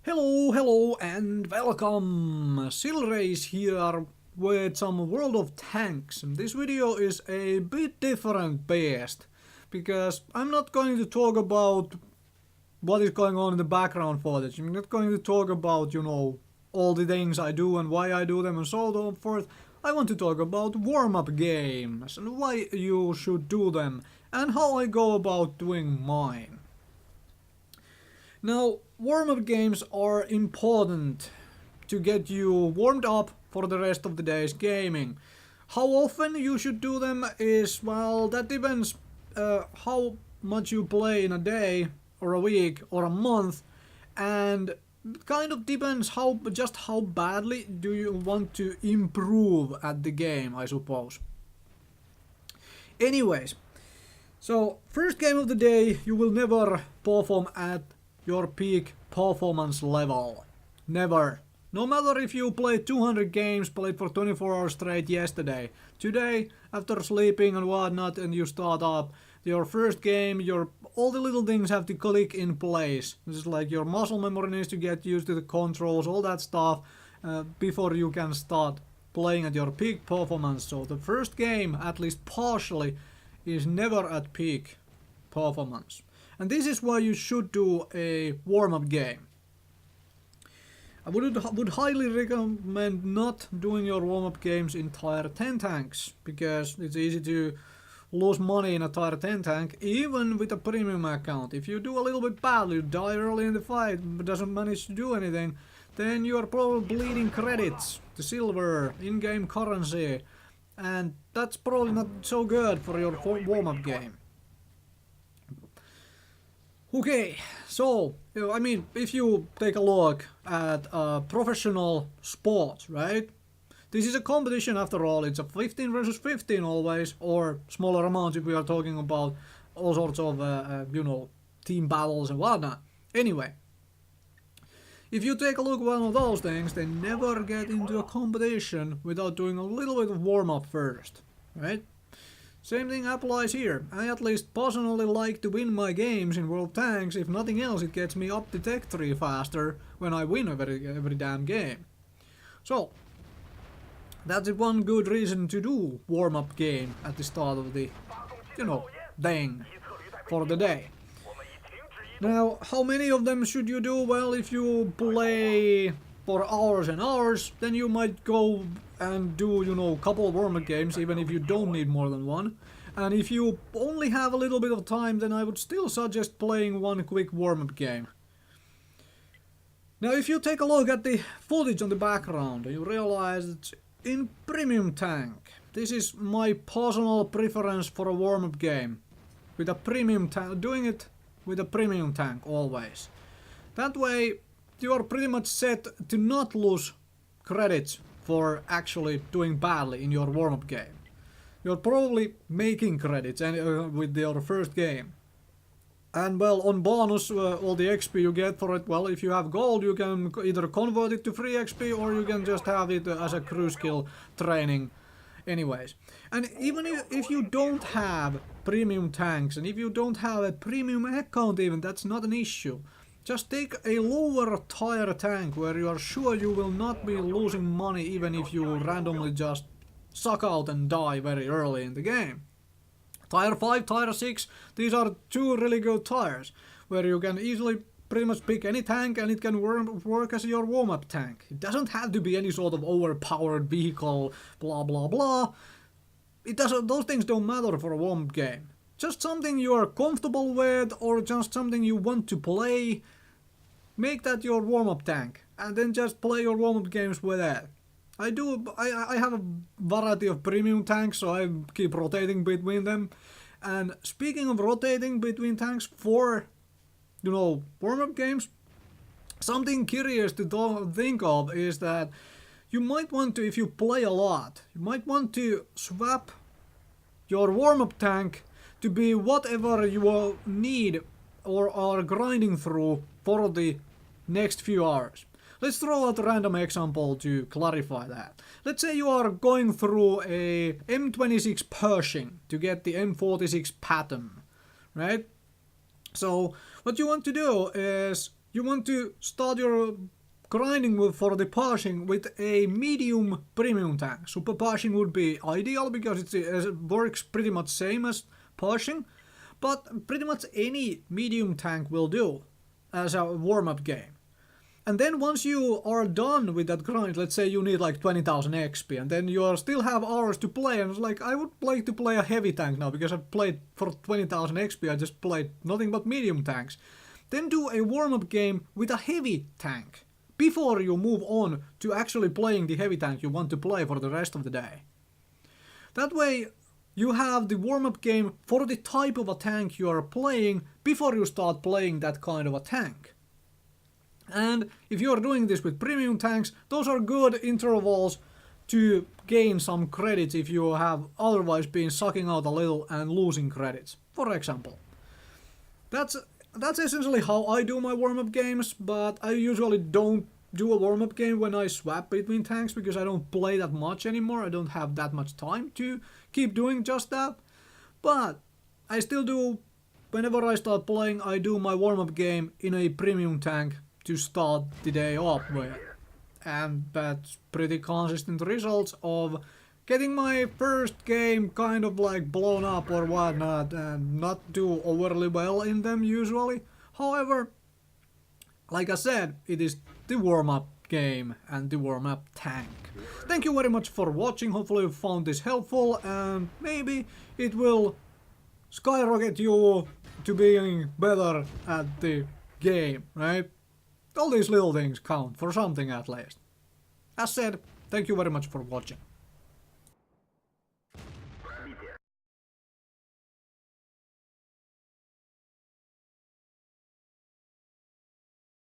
Hello and welcome! Silrace here with some World of Tanks. This video is a bit different based, because I'm not going to talk about what is going on in the background footage. I'm not going to talk about, all the things I do and why I do them and so forth. I want to talk about warm-up games and why you should do them and how I go about doing mine. Now, warm-up games are important to get you warmed up for the rest of the day's gaming. How often you should do them is, well, that depends how much you play in a day or a week or a month, and it kind of depends how badly do you want to improve at the game, I suppose. Anyways, so first game of the day, you will never perform at your peak performance level. Never. No matter if you played 200 games, played for 24 hours straight yesterday. Today, after sleeping and whatnot, and you start up your first game, all the little things have to click in place. This is like your muscle memory needs to get used to the controls, all that stuff, before you can start playing at your peak performance. So the first game, at least partially, is never at peak performance. And this is why you should do a warm-up game. I would highly recommend not doing your warm-up games in tier 10 tanks, because it's easy to lose money in a tier 10 tank, even with a premium account. If you do a little bit badly, you die early in the fight, but doesn't manage to do anything, then you are probably bleeding credits, the silver, in-game currency, and that's probably not so good for your warm-up game. Okay, so, I mean, if you take a look at professional sports, right? This is a competition after all. It's a 15 versus 15 always, or smaller amounts if we are talking about all sorts of, team battles and whatnot. Anyway, if you take a look at one of those things, they never get into a competition without doing a little bit of warm-up first, right? Same thing applies here. I at least personally like to win my games in World Tanks. If nothing else, it gets me up the tech tree faster when I win every damn game. So, that's one good reason to do warm-up game at the start of the, thing for the day. Now, how many of them should you do? Well, if you play for hours and hours, then you might go and do, a couple of warm-up games, even if you don't need more than one. And if you only have a little bit of time, then I would still suggest playing one quick warm-up game. Now, if you take a look at the footage on the background, you realize that in premium tank, this is my personal preference for a warm-up game. With a premium tank, doing it with a premium tank always. That way, you are pretty much set to not lose credits for actually doing badly in your warm-up game. You're probably making credits with your first game. And well, on bonus, all the XP you get for it, well, if you have gold, you can either convert it to free XP or you can just have it as a crew skill training anyways. And even if you don't have premium tanks, and if you don't have a premium account even, that's not an issue. Just take a lower tier tank where you are sure you will not be losing money even if you randomly just suck out and die very early in the game. Tier 5, Tier 6, these are two really good tiers where you can easily pretty much pick any tank and it can work as your warm-up tank. It doesn't have to be any sort of overpowered vehicle, blah blah blah. Those things don't matter for a warm-up game. Just something you are comfortable with, or just something you want to play. Make that your warm-up tank, and then just play your warm-up games with that. I have a variety of premium tanks, so I keep rotating between them. And speaking of rotating between tanks for, warm-up games, something curious to think of is that you might want to, if you play a lot, you might want to swap your warm-up tank to be whatever you need or are grinding through for the next few hours. Let's throw out a random example to clarify that. Let's say you are going through a M26 Pershing to get the M46 pattern, right? So what you want to do is you want to start your grinding for the Pershing with a medium premium tank. Super Pershing would be ideal because it works pretty much same as Pershing, but pretty much any medium tank will do as a warm-up game. And then once you are done with that grind, let's say you need like 20,000 XP, and then you still have hours to play, and it's like, I would like to play a heavy tank now, because I've played for 20,000 XP, I just played nothing but medium tanks. Then do a warm-up game with a heavy tank, before you move on to actually playing the heavy tank you want to play for the rest of the day. That way, you have the warm-up game for the type of a tank you are playing, before you start playing that kind of a tank. And if you are doing this with premium tanks, those are good intervals to gain some credits if you have otherwise been sucking out a little and losing credits, for example. That's essentially how I do my warm-up games, but I usually don't do a warm-up game when I swap between tanks because I don't play that much anymore. I don't have that much time to keep doing just that. But I still do, whenever I start playing, I do my warm-up game in a premium tank to start the day off with. And that's pretty consistent results of getting my first game kind of like blown up or whatnot and not do overly well in them usually. However, like I said, it is the warm-up game and the warm-up tank. Thank you very much for watching, hopefully you found this helpful and maybe it will skyrocket you to being better at the game, right? All these little things count for something at least. As said, thank you very much for watching.